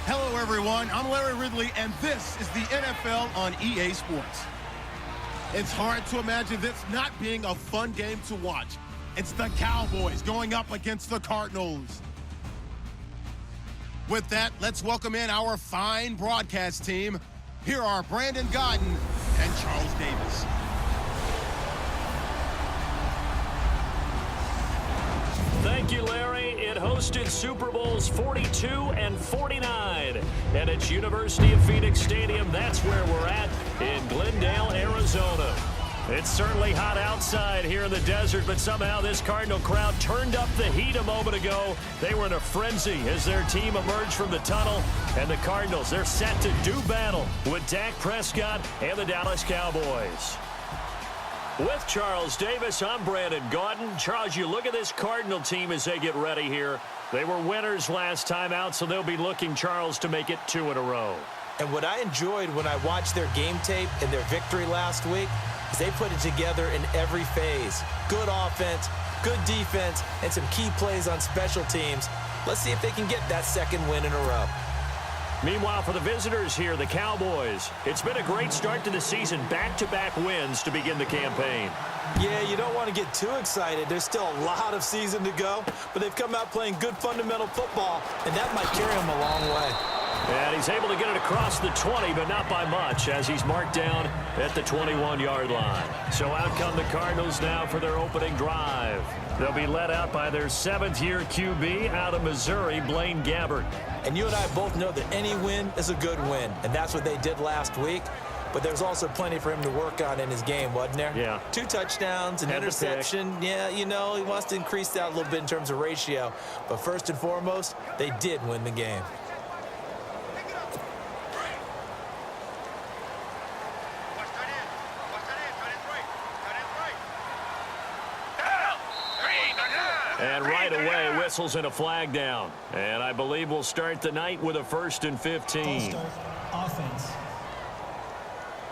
Hello, everyone. I'm Larry Ridley, and this is the NFL on EA Sports. It's hard to imagine this not being a fun game to watch. It's the Cowboys going up against the Cardinals. With that, let's welcome in our fine broadcast team. Here are Brandon Godden and Charles Davis. Thank you, Larry. It hosted Super Bowls 42 and 49. And it's University of Phoenix Stadium. That's where we're at in Glendale, Arizona. It's certainly hot outside here in the desert, but somehow this Cardinal crowd turned up the heat a moment ago. They were in a frenzy as their team emerged from the tunnel. And the Cardinals, they're set to do battle with Dak Prescott and the Dallas Cowboys. With Charles Davis, I'm Brandon Gaudin. Charles, you look at this Cardinal team as they get ready here. They were winners last time out, so they'll be looking, Charles, to make it 2 in a row. And what I enjoyed when I watched their game tape and their victory last week is they put it together in every phase. Good offense, good defense, and some key plays on special teams. Let's see if they can get that second win in a row. Meanwhile, for the visitors here, the Cowboys, it's been a great start to the season. Back-to-back wins to begin the campaign. Yeah, you don't want to get too excited. There's still a lot of season to go, but they've come out playing good fundamental football, and that might carry them a long way. And he's able to get it across the 20, but not by much, as he's marked down at the 21-yard line. So out come the Cardinals now for their opening drive. They'll be led out by their 7th-year QB out of Missouri, Blaine Gabbert. And you and I both know that any win is a good win, and that's what they did last week. But there's also plenty for him to work on in his game, wasn't there? Yeah. 2 touchdowns, an interception. Yeah, you know, he wants to increase that a little bit in terms of ratio. But first and foremost, they did win the game. And right away, whistles and a flag down. And I believe we'll start the night with a 1st and 15. Offense.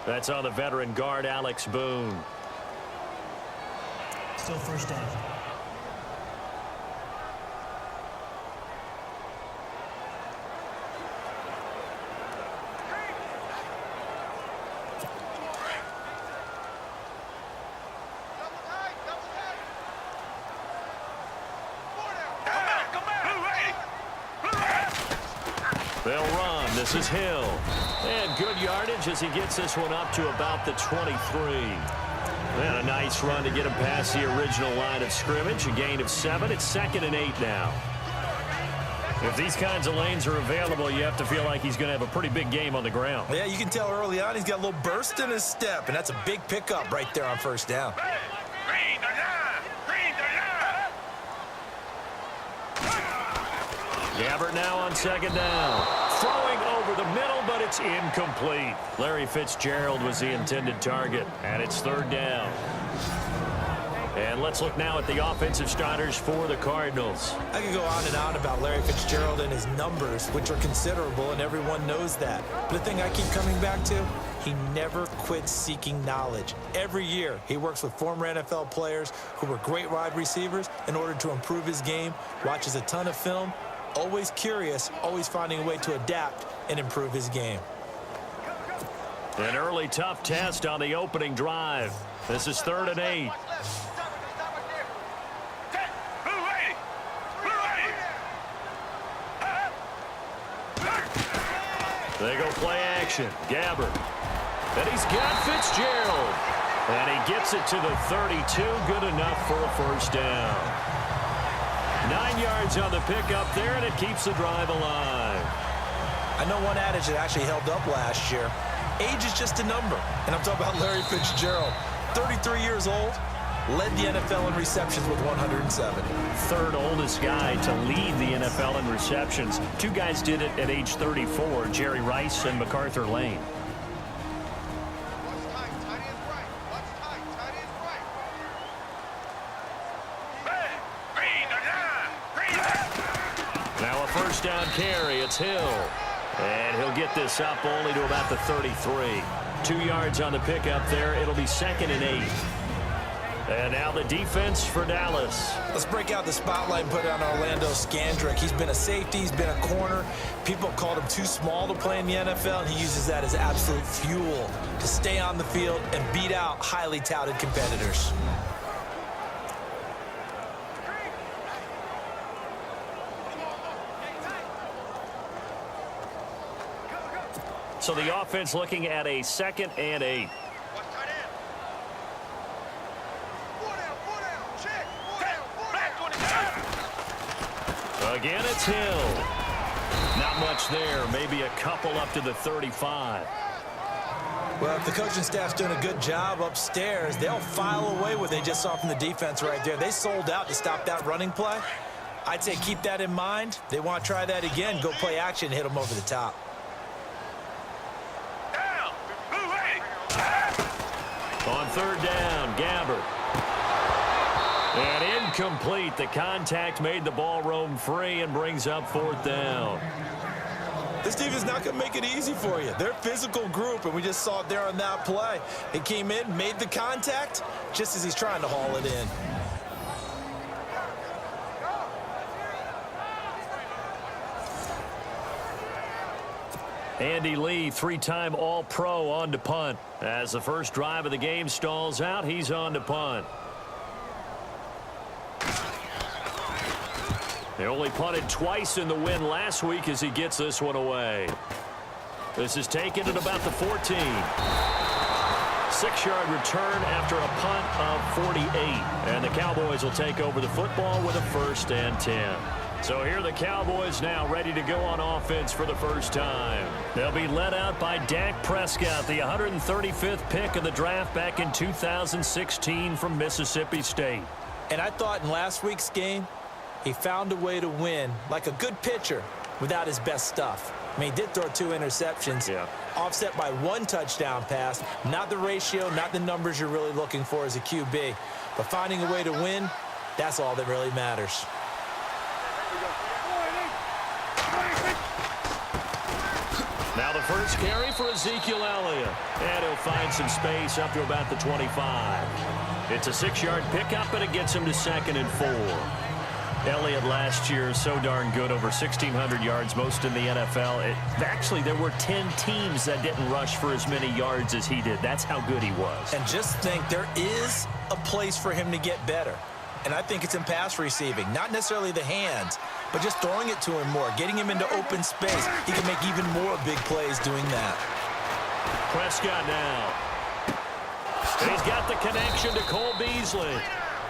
That's on the veteran guard, Alex Boone. Still first down. They'll run. This is Hill. And good yardage as he gets this one up to about the 23. And a nice run to get him past the original line of scrimmage. A gain of 7. It's 2nd and 8 now. If these kinds of lanes are available, you have to feel like he's going to have a pretty big game on the ground. Yeah, you can tell early on he's got a little burst in his step, and that's a big pickup right there on first down. Gabbert now on 2nd down. Throwing over the middle, but it's incomplete. Larry Fitzgerald was the intended target, and it's 3rd down. And let's look now at the offensive starters for the Cardinals. I could go on and on about Larry Fitzgerald and his numbers, which are considerable, and everyone knows that. But the thing I keep coming back to, he never quits seeking knowledge. Every year, he works with former NFL players who were great wide receivers in order to improve his game, watches a ton of film, always curious, always finding a way to adapt and improve his game. An early tough test on the opening drive. This is 3rd and 8. They go play action. Gabbert. And he's got Fitzgerald. And he gets it to the 32. Good enough for a 1st down. 9 yards on the pickup there, and it keeps the drive alive. I know one adage that actually held up last year. Age is just a number. And I'm talking about Larry Fitzgerald. 33 years old, led the NFL in receptions with 107. 3rd oldest guy to lead the NFL in receptions. 2 guys did it at age 34, Jerry Rice and MacArthur Lane. Now a 1st down carry. It's Hill. And he'll get this up only to about the 33. 2 yards on the pickup there. It'll be 2nd and 8. And now the defense for Dallas. Let's break out the spotlight and put it on Orlando Scandrick. He's been a safety. He's been a corner. People called him too small to play in the NFL, and he uses that as absolute fuel to stay on the field and beat out highly touted competitors. So the offense looking at a 2nd and 8. Again, it's Hill. Not much there. Maybe a couple up to the 35. Well, if the coaching staff's doing a good job upstairs, they'll file away what they just saw from the defense right there. They sold out to stop that running play. I'd say keep that in mind. They want to try that again. Go play action, hit them over the top. On 3rd down, Gabbert. And incomplete. The contact made the ball roam free and brings up 4th down. This team is not going to make it easy for you. They're a physical group, and we just saw it there on that play. It came in, made the contact, just as he's trying to haul it in. Andy Lee, 3-time All-Pro, on to punt. As the first drive of the game stalls out, he's on to punt. They only punted twice in the win last week as he gets this one away. This is taken at about the 14. 6-yard return after a punt of 48. And the Cowboys will take over the football with a 1st and 10. So here are the Cowboys now ready to go on offense for the first time. They'll be led out by Dak Prescott, the 135th pick of the draft back in 2016 from Mississippi State. And I thought in last week's game, he found a way to win like a good pitcher without his best stuff. I mean, he did throw 2 interceptions, offset by 1 touchdown pass. Not the ratio, not the numbers you're really looking for as a QB. But finding a way to win, that's all that really matters. Now the first carry for Ezekiel Elliott. And he'll find some space up to about the 25. It's a 6-yard pickup, and it gets him to 2nd and 4. Elliott last year so darn good, over 1,600 yards, most in the NFL. Actually, there were 10 teams that didn't rush for as many yards as he did. That's how good he was. And just think, there is a place for him to get better. And I think it's in pass receiving. Not necessarily the hands, but just throwing it to him more, getting him into open space. He can make even more big plays doing that. Prescott now. He's got the connection to Cole Beasley.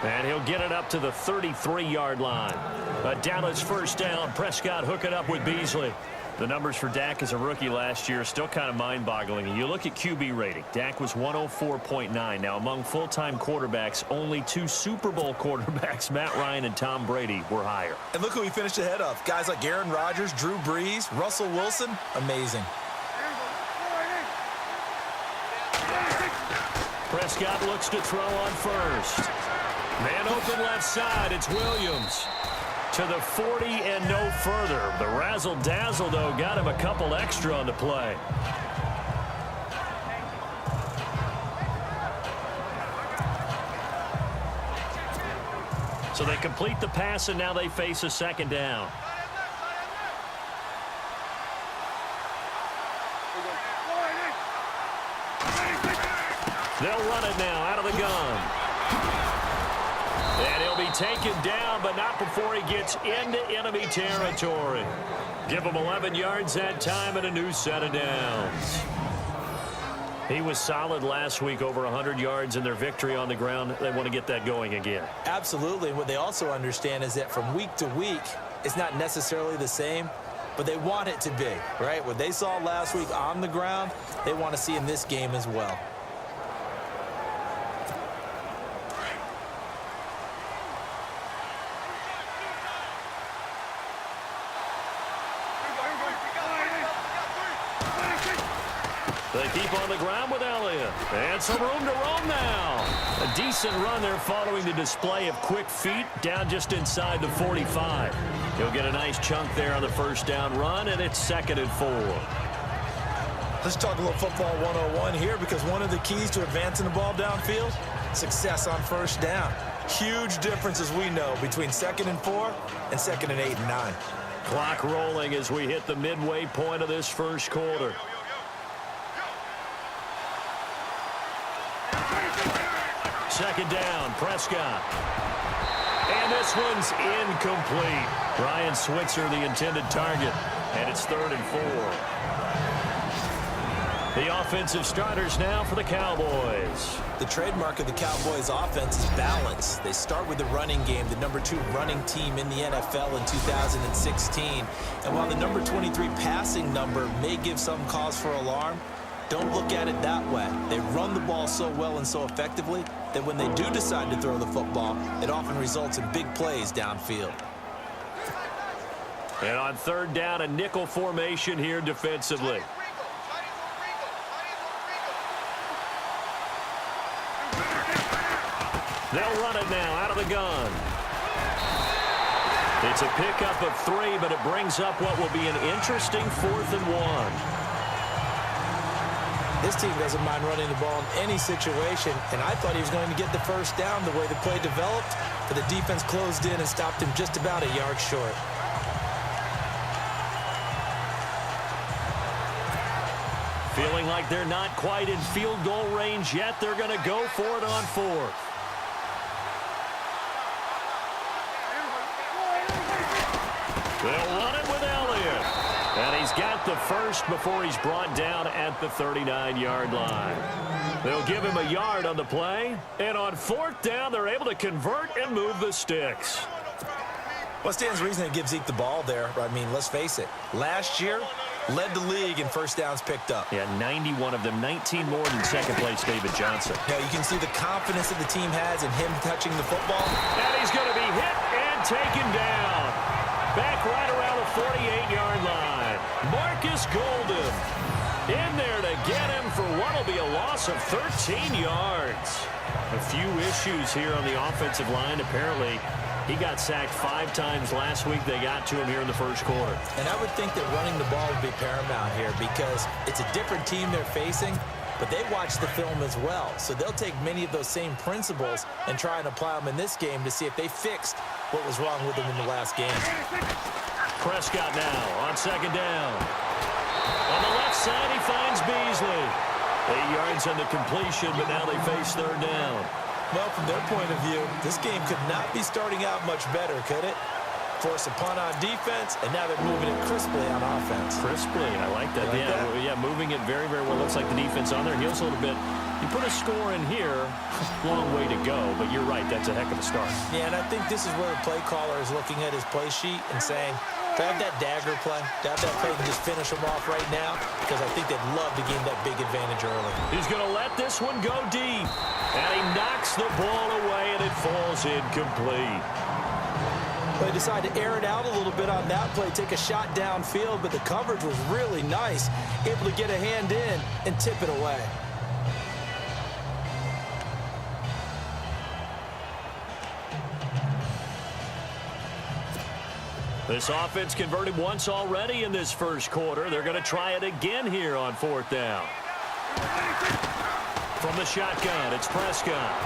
And he'll get it up to the 33-yard line. A Dallas 1st down. Prescott hooking up with Beasley. The numbers for Dak as a rookie last year are still kind of mind-boggling. And you look at QB rating. Dak was 104.9. Now, among full-time quarterbacks, only 2 Super Bowl quarterbacks, Matt Ryan and Tom Brady, were higher. And look who he finished ahead of. Guys like Aaron Rodgers, Drew Brees, Russell Wilson. Amazing. Prescott looks to throw on 1st. Man open left side. It's Williams. To the 40 and no further. The razzle-dazzle, though, got him a couple extra on the play. So they complete the pass, and now they face a 2nd down. They'll run it now out of the gun. And he'll be taken down, but not before he gets into enemy territory. Give him 11 yards that time and a new set of downs. He was solid last week, over 100 yards in their victory on the ground. They want to get that going again. Absolutely. What they also understand is that from week to week, it's not necessarily the same, but they want it to be, right? What they saw last week on the ground, they want to see in this game as well. They keep on the ground with Elliott. And some room to roam now. A decent run there following the display of quick feet down just inside the 45. He'll get a nice chunk there on the 1st down run, and it's 2nd and 4. Let's talk a little football 101 here, because one of the keys to advancing the ball downfield success on first down. Huge difference, as we know, between 2nd and 4 and 2nd and 8 and 9. Clock rolling as we hit the midway point of this first quarter. Second down, Prescott. And this one's incomplete. Ryan Switzer, the intended target, and it's 3rd and 4. The offensive starters now for the Cowboys. The trademark of the Cowboys offense is balance. They start with the running game, the number 2 running team in the NFL in 2016. And while the number 23 passing number may give some cause for alarm, don't look at it that way. They run the ball so well and so effectively that when they do decide to throw the football, it often results in big plays downfield. And on 3rd down, a nickel formation here defensively. They'll run it now out of the gun. It's a pickup of 3, but it brings up what will be an interesting 4th and 1. This team doesn't mind running the ball in any situation, and I thought he was going to get the first down the way the play developed, but the defense closed in and stopped him just about a yard short. Feeling like they're not quite in field goal range yet, they're going to go for it on 4th. They'll run it with Elliott. And he's got the first before he's brought down at the 39-yard line. They'll give him a yard on the play. And on 4th down, they're able to convert and move the sticks. What stands to reason to give Zeke the ball there? I mean, let's face it. Last year, led the league in first downs picked up. Yeah, 91 of them, 19 more than second place David Johnson. Now, you can see the confidence that the team has in him touching the football. And he's going to be hit and taken down. Back right around the 48-yard line. Marcus Golden in there to get him for what will be a loss of 13 yards. A few issues here on the offensive line. Apparently, he got sacked 5 times last week. They got to him here in the first quarter. And I would think that running the ball would be paramount here because it's a different team they're facing, but they watch the film as well. So they'll take many of those same principles and try and apply them in this game to see if they fixed what was wrong with them in the last game. Prescott now on 2nd down. On the left side, he finds Beasley. 8 yards on the completion, but now they face 3rd down. Well, from their point of view, this game could not be starting out much better, could it? Force a punt on defense, and now they're moving it crisply on offense. Crisply, I like that. Yeah, moving it very, very well. Looks like the defense on their heels a little bit. You put a score in here, long way to go, but you're right, that's a heck of a start. Yeah, and I think this is where the play caller is looking at his play sheet and saying, to have that dagger play, to have that play and just finish them off right now, because I think they'd love to gain that big advantage early. He's going to let this one go deep, and he knocks the ball away, and it falls incomplete. They decided to air it out a little bit on that play, take a shot downfield, but the coverage was really nice, able to get a hand in and tip it away. This offense converted once already in this first quarter. They're going to try it again here on 4th down. From the shotgun, it's Prescott.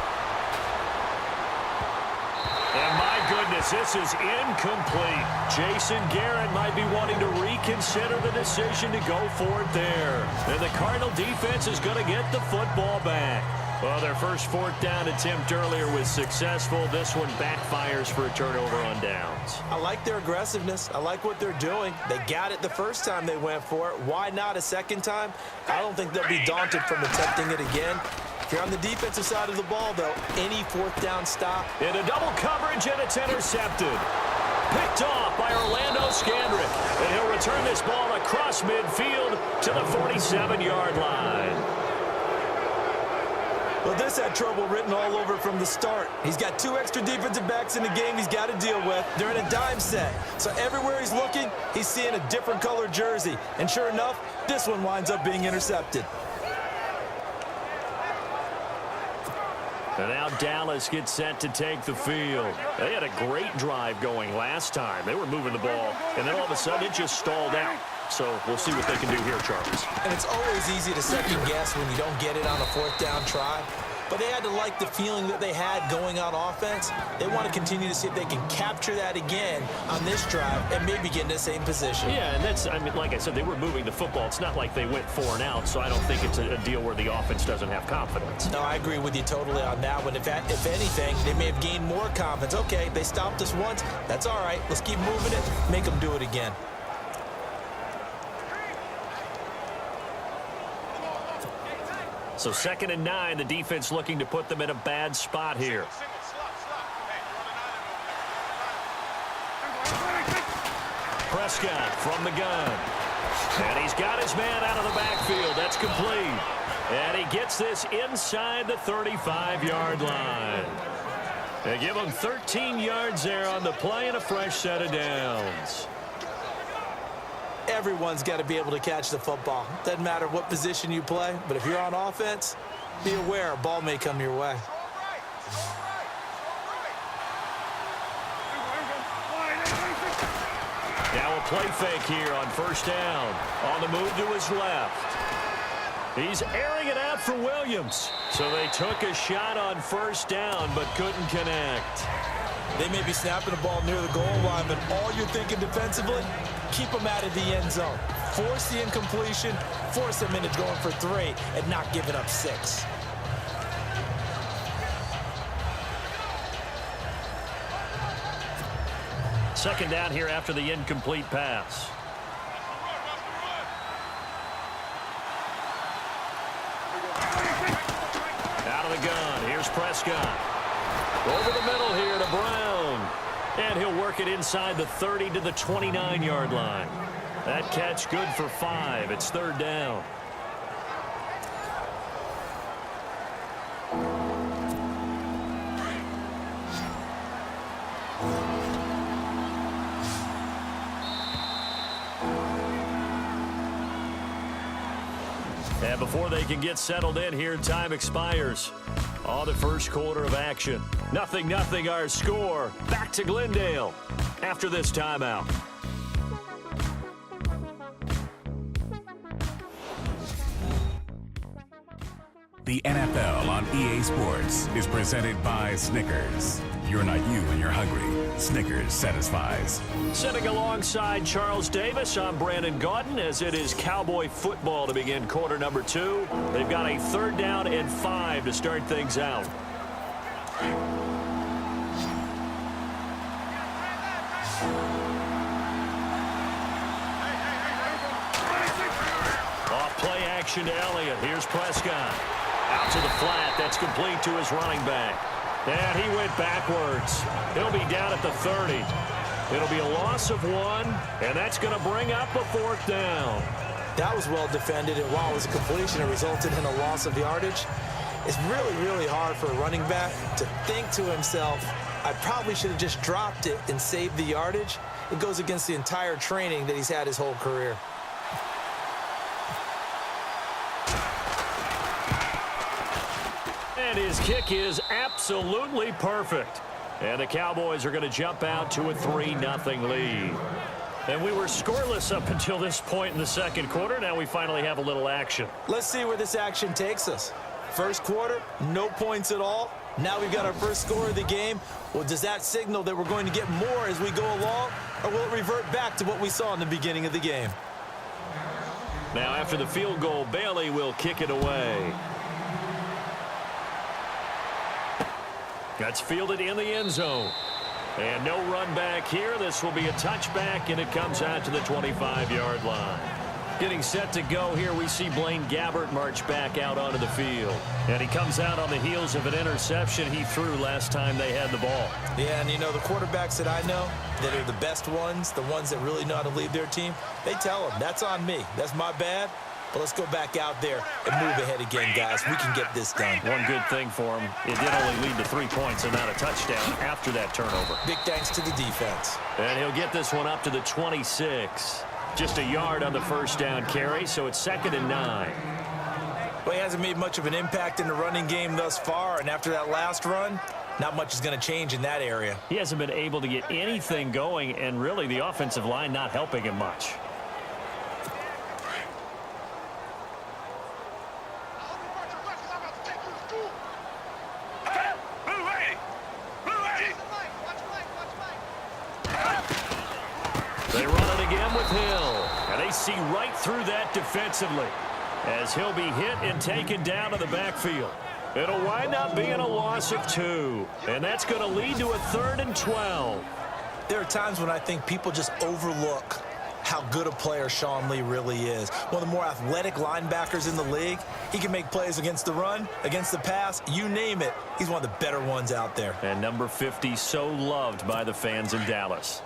And my goodness, this is incomplete. Jason Garrett might be wanting to reconsider the decision to go for it there. And the Cardinal defense is going to get the football back. Well, their first 4th down attempt earlier was successful. This one backfires for a turnover on downs. I like their aggressiveness. I like what they're doing. They got it the first time they went for it. Why not a second time? I don't think they'll be daunted from attempting it again. If you're on the defensive side of the ball, though, any 4th down stop. In a double coverage, and it's intercepted. Picked off by Orlando Scandrick. And he'll return this ball across midfield to the 47-yard line. Well, this had trouble written all over from the start. He's got 2 extra defensive backs in the game he's got to deal with. They're in a dime set. So everywhere he's looking, he's seeing a different color jersey. And sure enough, this one winds up being intercepted. And now Dallas gets set to take the field. They had a great drive going last time. They were moving the ball, and then all of a sudden it just stalled out. So we'll see what they can do here, Charles. And it's always easy to second guess when you don't get it on a 4th down try. but they had to like the feeling that they had going on offense. They want to continue to see if they can capture that again on this drive and maybe get in the same position. Yeah, and that's, I mean, like I said, they were moving the football. It's not like they went 4 and out, so I don't think it's a deal where the offense doesn't have confidence. No, I agree with you totally on that one. If anything, they may have gained more confidence. Okay, they stopped us once. That's all right. Let's keep moving it. Make them do it again. So 2nd and 9, the defense looking to put them in a bad spot here. Prescott from the gun. And he's got his man out of the backfield. That's complete. And he gets this inside the 35-yard line. They give him 13 yards there on the play and a fresh set of downs. Everyone's got to be able to catch the football. Doesn't matter what position you play, but if you're on offense, be aware a ball may come your way. Now a play fake here on 1st down. On the move to his left. He's airing it out for Williams. So they took a shot on 1st down but couldn't connect. They may be snapping the ball near the goal line, but all you're thinking defensively, keep them out of the end zone. Force the incompletion, force them into going for 3 and not giving up 6. Second down here after the incomplete pass. Out of the gun. Here's Prescott. Over the middle here to Brown. And he'll work it inside the 30 to the 29-yard line. That catch good for 5. It's 3rd down. And before they can get settled in here, time expires on the 1st quarter of action. 0-0 our score. Back to Glendale after this timeout. The NFL on EA Sports is presented by Snickers. You're not you when you're hungry. Snickers satisfies. Sitting alongside Charles Davis, I'm Brandon Gaudin as it is Cowboy football to begin quarter number 2. They've got a 3rd down and 5 to start things out. Off play action to Elliott. Here's Prescott. Out to the flat. That's complete to his running back. And he went backwards. He'll be down at the 30. It'll be a loss of 1, and that's going to bring up a 4th down. That was well defended, and while it was a completion, it resulted in a loss of yardage. It's really, really hard for a running back to think to himself, I probably should have just dropped it and saved the yardage. It goes against the entire training that he's had his whole career. And his kick is absolutely perfect. And the Cowboys are going to jump out to a 3-0 lead. And we were scoreless up until this point in the 2nd quarter. Now we finally have a little action. Let's see where this action takes us. 1st quarter, no points at all. Now we've got our first score of the game. Well, does that signal that we're going to get more as we go along? Or will it revert back to what we saw in the beginning of the game? Now after the field goal, Bailey will kick it away. That's fielded in the end zone. And no run back here. This will be a touchback, and it comes out to the 25-yard line. Getting set to go here, we see Blaine Gabbert march back out onto the field. And he comes out on the heels of an interception he threw last time they had the ball. Yeah, and you know, the quarterbacks that I know that are the best ones, the ones that really know how to lead their team, they tell them, that's on me. That's my bad. But let's go back out there and move ahead again, guys. We can get this done. One good thing for him, it did only lead to 3 points and not a touchdown after that turnover. Big thanks to the defense. And he'll get this one up to the 26. Just a yard on the 1st down carry, so it's 2nd and 9. Well, he hasn't made much of an impact in the running game thus far, and after that last run, not much is going to change in that area. He hasn't been able to get anything going, and really the offensive line not helping him much. see right through that defensively as he'll be hit and taken down to the backfield. It'll wind up being a loss of 2, and that's going to lead to a 3rd and 12. There are times when I think people just overlook how good a player Sean Lee really is. One of the more athletic linebackers in the league. He can make plays against the run, against the pass, you name it. He's one of the better ones out there. And number 50, so loved by the fans in Dallas.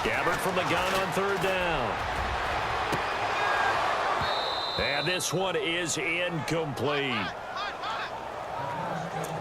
Gabbert from the gun on 3rd down. And this one is incomplete.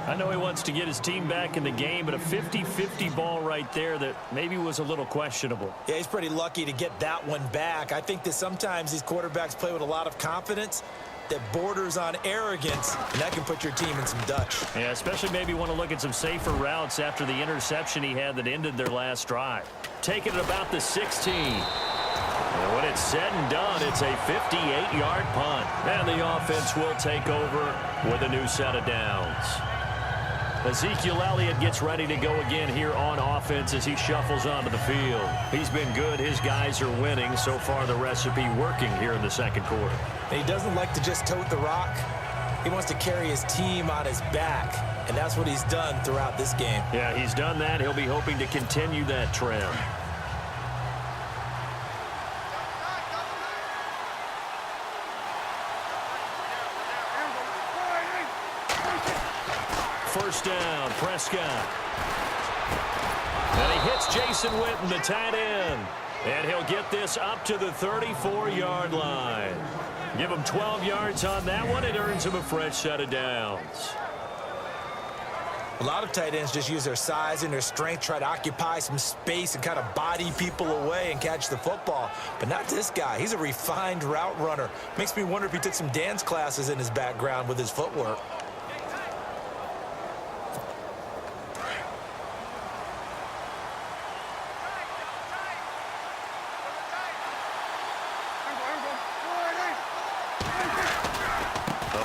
I know he wants to get his team back in the game, but a 50-50 ball right there that maybe was a little questionable. Yeah, he's pretty lucky to get that one back. I think that sometimes these quarterbacks play with a lot of confidence that borders on arrogance, and that can put your team in some Dutch. Yeah, especially maybe want to look at some safer routes after the interception he had that ended their last drive. Taking it about the 16. And when it's said and done, it's a 58-yard punt. And the offense will take over with a new set of downs. Ezekiel Elliott gets ready to go again here on offense as he shuffles onto the field. He's been good. His guys are winning. So far, the recipe working here in the second quarter. And he doesn't like to just tote the rock. He wants to carry his team on his back, and that's what he's done throughout this game. Yeah, he's done that. He'll be hoping to continue that trend. First down, Prescott. And he hits Jason Witten, the tight end. And he'll get this up to the 34-yard line. Give him 12 yards on that one. It earns him a fresh set of downs. A lot of tight ends just use their size and their strength, try to occupy some space and kind of body people away and catch the football. But not this guy. He's a refined route runner. Makes me wonder if he took some dance classes in his background with his footwork.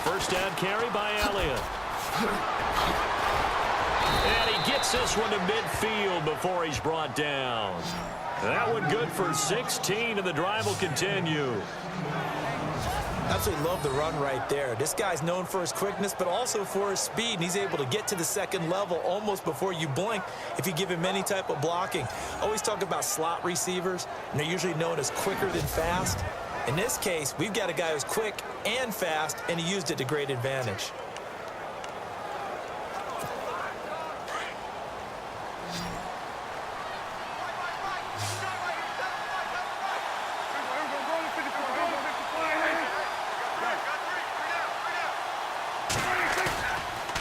First down carry by Elliott. And he gets this one to midfield before he's brought down. That one good for 16, and the drive will continue. Absolutely love the run right there. This guy's known for his quickness, but also for his speed. And he's able to get to the second level almost before you blink if you give him any type of blocking. Always talk about slot receivers, and they're usually known as quicker than fast. In this case, we've got a guy who's quick and fast, and he used it to great advantage.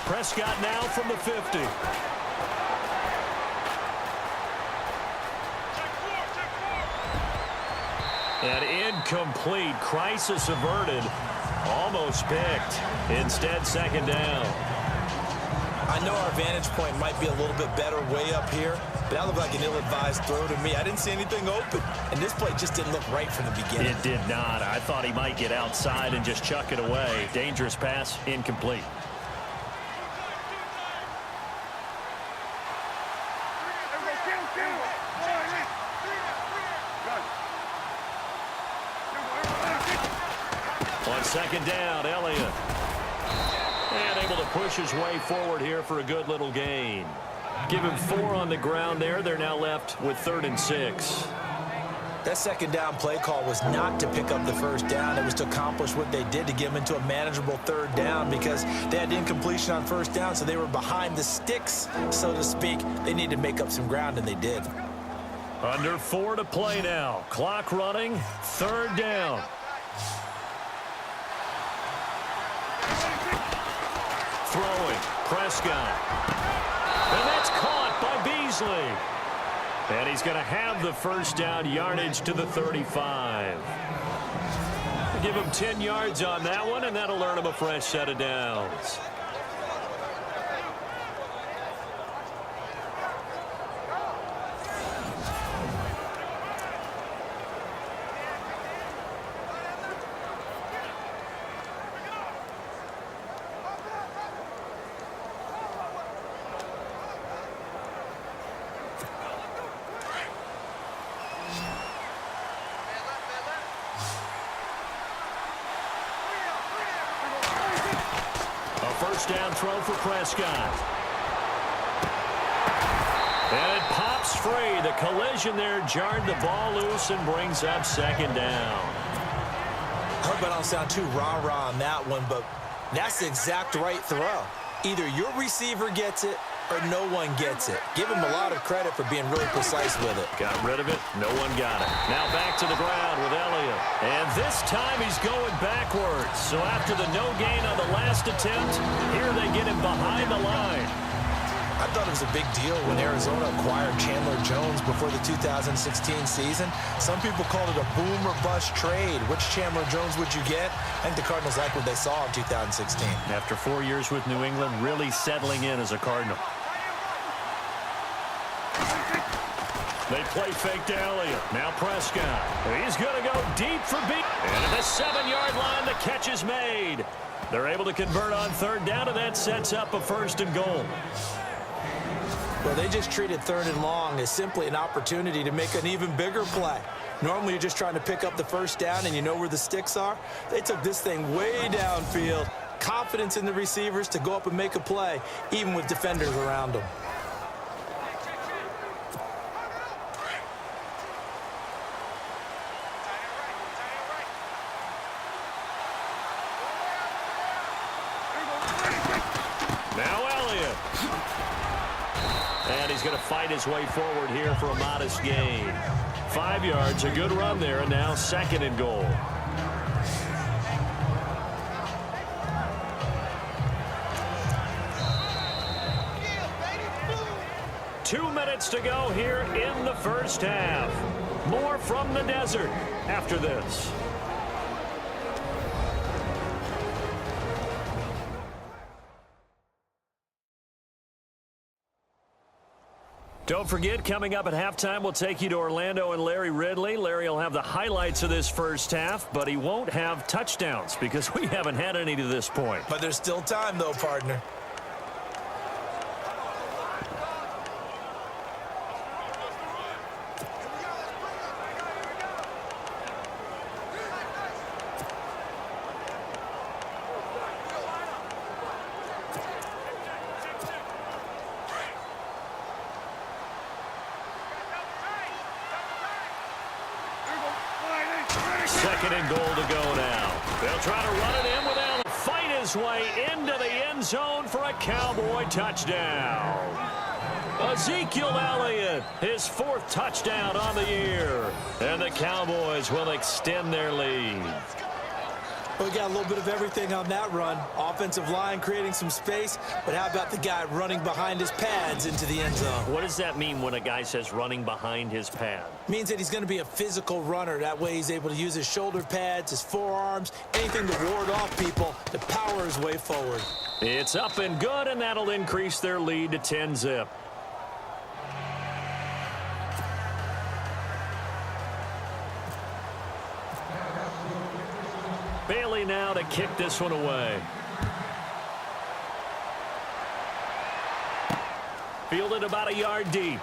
Prescott now from the 50. And incomplete. Crisis averted. Almost picked. Instead, second down. I know our vantage point might be a little bit better way up here, but that looked like an ill-advised throw to me. I didn't see anything open, and this play just didn't look right from the beginning. It did not. I thought he might get outside and just chuck it away. Dangerous pass, incomplete. On second down, Elliott. And able to push his way forward here for a good little gain. Give him 4 on the ground there. They're now left with 3rd and 6. That second down play call was not to pick up the first down. It was to accomplish what they did to get them into a manageable 3rd down because they had incompletion on first down, so they were behind the sticks, so to speak. They needed to make up some ground, and they did. Under 4 to play now. Clock running. 3rd down. Throwing. Prescott. And that's caught by Beasley. And he's going to have the first down, yardage to the 35. Give him 10 yards on that one, and that'll earn him a fresh set of downs. first down throw for Prescott. And it pops free. The collision there jarred the ball loose and brings up second down. I hope I don't sound too rah-rah on that one, but that's the exact right throw. Either your receiver gets it or no one gets it. Give him a lot of credit for being really precise with it. Got rid of it. No one got it. Now back to the ground with Elliott. And this time he's going backwards. So after the no gain on the last attempt, here they get him behind the line. I thought it was a big deal when Arizona acquired Chandler Jones before the 2016 season. Some people called it a boom or bust trade. Which Chandler Jones would you get? I think the Cardinals like what they saw in 2016. After 4 years with New England, really settling in as a Cardinal. They play fake to Elliott. Now Prescott. He's going to go deep for beat. And at the 7-yard line, the catch is made. They're able to convert on third down, and that sets up a 1st and goal. Well, they just treated 3rd and long as simply an opportunity to make an even bigger play. Normally, you're just trying to pick up the 1st down and you know where the sticks are. They took this thing way downfield. Confidence in the receivers to go up and make a play, even with defenders around them. Now Elliott. And he's going to fight his way forward here for a modest gain. 5 yards, a good run there, and now 2nd and goal. Two minutes to go here in the first half. More from the desert after this. Don't forget, coming up at halftime, we'll take you to Orlando and Larry Ridley. Larry will have the highlights of this first half, but he won't have touchdowns because we haven't had any to this point. But there's still time, though, partner. Zone for a Cowboy touchdown. Ezekiel Elliott, his 4th touchdown on the year. And the Cowboys will extend their lead. We got a little bit of everything on that run. Offensive line creating some space, but how about the guy running behind his pads into the end zone? What does that mean when a guy says running behind his pad? Means that he's going to be a physical runner. That way he's able to use his shoulder pads, his forearms, anything to ward off people to power his way forward. It's up and good, and that'll increase their lead to 10-zip. Bailey now to kick this one away. Fielded about a yard deep.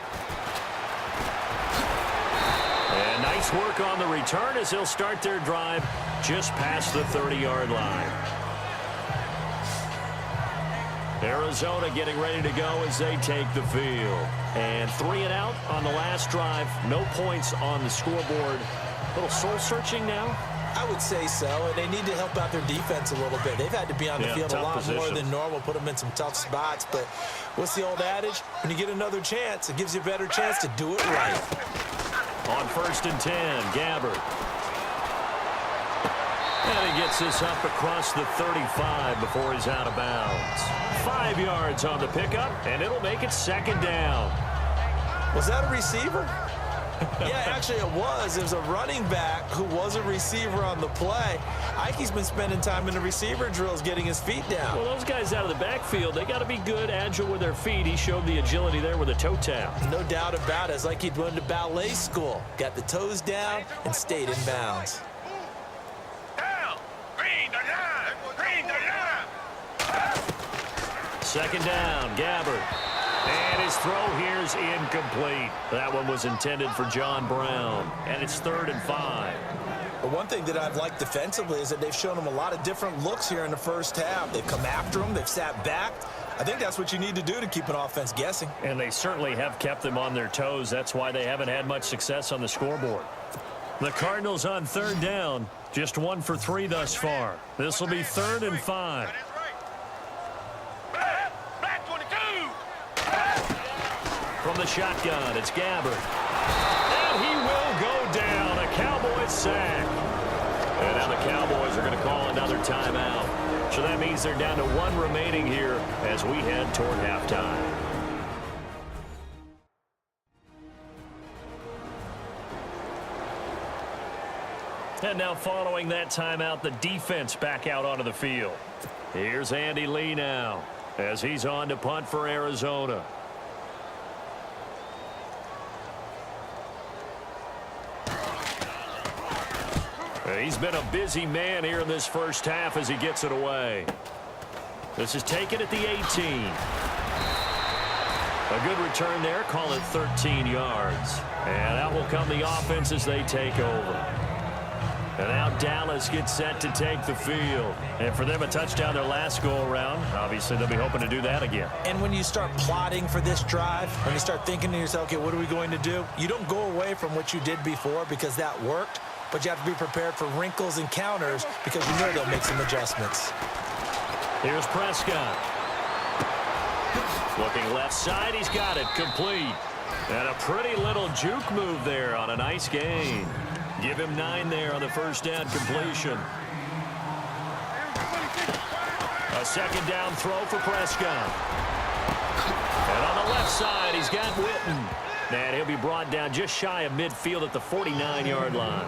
And nice work on the return as they'll start their drive just past the 30-yard line. Arizona getting ready to go as they take the field. And 3 and out on the last drive. No points on the scoreboard. A little soul-searching now? I would say so, and they need to help out their defense a little bit. They've had to be on the field a lot more than normal, put them in some tough spots. But what's the old adage? When you get another chance, it gives you a better chance to do it right. On 1st and 10, Gabbert. And he gets this up across the 35 before he's out of bounds. 5 yards on the pickup, and it'll make it 2nd down. Was that a receiver? Yeah, actually it was. It was a running back who was a receiver on the play. Ikey's been spending time in the receiver drills getting his feet down. Well, those guys out of the backfield, they got to be good, agile with their feet. He showed the agility there with a toe tap. No doubt about it. It's like he'd run to ballet school. Got the toes down and stayed in bounds. Second down, Gabbert. And his throw here is incomplete. That one was intended for John Brown. And it's 3rd and 5. But one thing that I've liked defensively is that they've shown them a lot of different looks here in the first half. They've come after them. They've sat back. I think that's what you need to do to keep an offense guessing. And they certainly have kept them on their toes. That's why they haven't had much success on the scoreboard. The Cardinals on third down. Just 1 for 3 thus far. This will be 3rd and 5. From the shotgun, it's Gabbert. And he will go down. A Cowboys sack. And now the Cowboys are going to call another timeout. So that means they're down to 1 remaining here as we head toward halftime. And now following that timeout, the defense back out onto the field. Here's Andy Lee now as he's on to punt for Arizona. He's been a busy man here in this first half as he gets it away. This is taken at the 18. A good return there, call it 13 yards. And out will come the offense as they take over. And now Dallas gets set to take the field. And for them, a touchdown their last go-around. Obviously, they'll be hoping to do that again. And when you start plotting for this drive, when you start thinking to yourself, okay, what are we going to do? You don't go away from what you did before because that worked. But you have to be prepared for wrinkles and counters because you know they'll make some adjustments. Here's Prescott. Looking left side, he's got it complete. And a pretty little juke move there on a nice gain. Give him 9 there on the first down completion. A second down throw for Prescott. And on the left side, he's got Witten. And he'll be brought down just shy of midfield at the 49-yard line.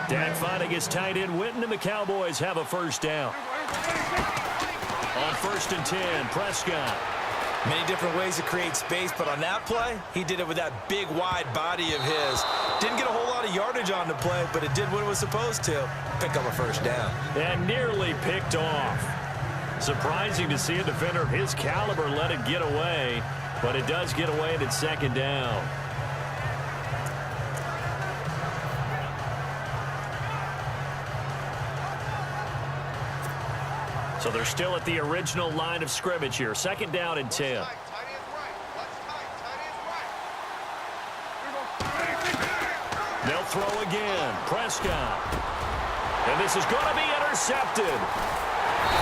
Dak fighting his tight end Witten, and the Cowboys have a first down. On 1st and 10, Prescott. Many different ways to create space, but on that play, he did it with that big, wide body of his. Didn't get a whole lot of yardage on the play, but it did what it was supposed to. Pick up a first down. And nearly picked off. Surprising to see a defender of his caliber let it get away. But it does get away, and it's second down. So they're still at the original line of scrimmage here. Second down and 10. They'll throw again. Prescott. And this is going to be intercepted.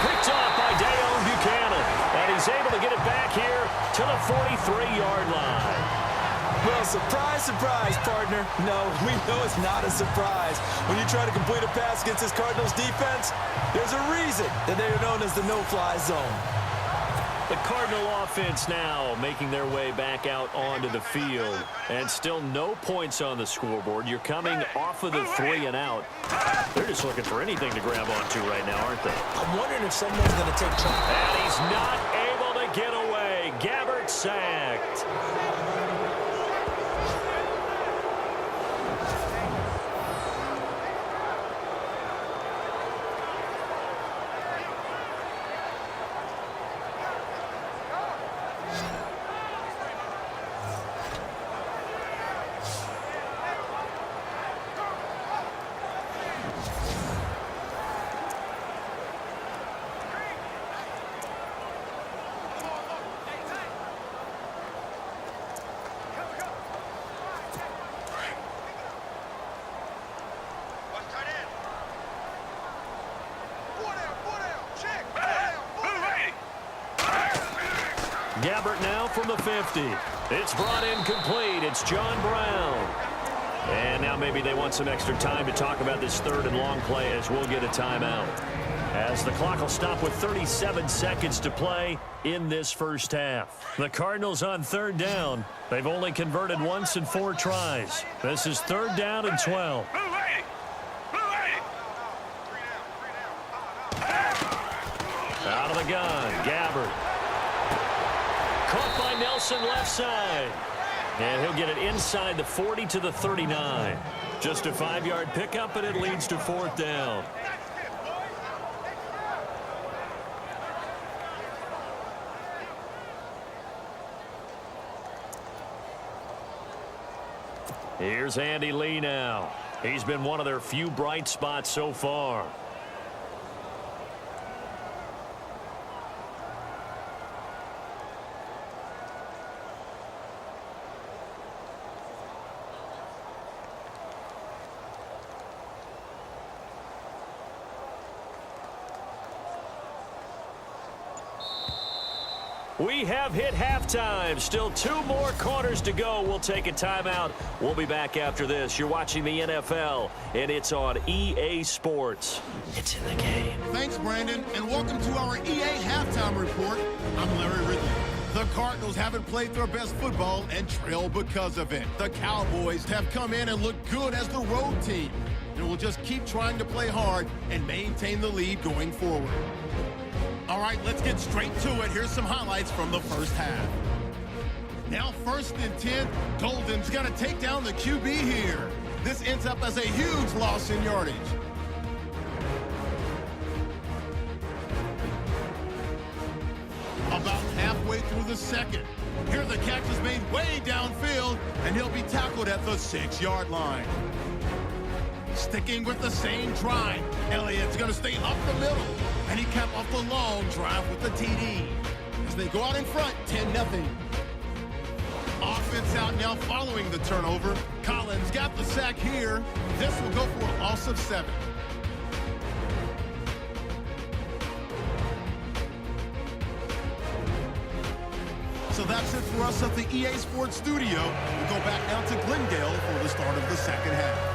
Picked off by Deion Buchanan. And he's able to get it back here to the 43-yard line. Well, surprise, surprise, partner. No, we know it's not a surprise. When you try to complete a pass against this Cardinals defense, there's a reason that they are known as the no-fly zone. The Cardinal offense now making their way back out onto the field. And still no points on the scoreboard. You're coming off of the 3 and out. They're just looking for anything to grab onto right now, aren't they? I'm wondering if someone's going to take charge. And he's not able to get away. Gabbert sacked. Gabbert now from the 50. It's brought in complete. It's John Brown. And now maybe they want some extra time to talk about this 3rd and long play as we'll get a timeout. As the clock will stop with 37 seconds to play in this first half. The Cardinals on 3rd down. They've only converted once in 4 tries. This is 3rd down and 12. Out of the gun, Gabbert. Caught by Nelson left side. And he'll get it inside the 40 to the 39. Just a 5-yard pickup, and it leads to 4th down. Here's Andy Lee now. He's been one of their few bright spots so far. We have hit halftime. Still 2 more quarters to go. We'll take a timeout. We'll be back after this. You're watching the NFL, and it's on EA Sports. It's in the game. Thanks, Brandon, and welcome to our EA Halftime Report. I'm Larry Ridley. The Cardinals haven't played their best football and trail because of it. The Cowboys have come in and looked good as the road team, and will just keep trying to play hard and maintain the lead going forward. All right, let's get straight to it. Here's some highlights from the first half. Now 1st and 10, Golden's got to take down the QB here. This ends up as a huge loss in yardage. About halfway through the second, here the catch is made way downfield, and he'll be tackled at the 6-yard line. Sticking with the same drive, Elliott's going to stay up the middle, and he capped off the long drive with the TD. As they go out in front, 10-0. Offense out now following the turnover. Collins got the sack here. This will go for a loss of 7. So that's it for us at the EA Sports Studio. We'll go back now to Glendale for the start of the second half.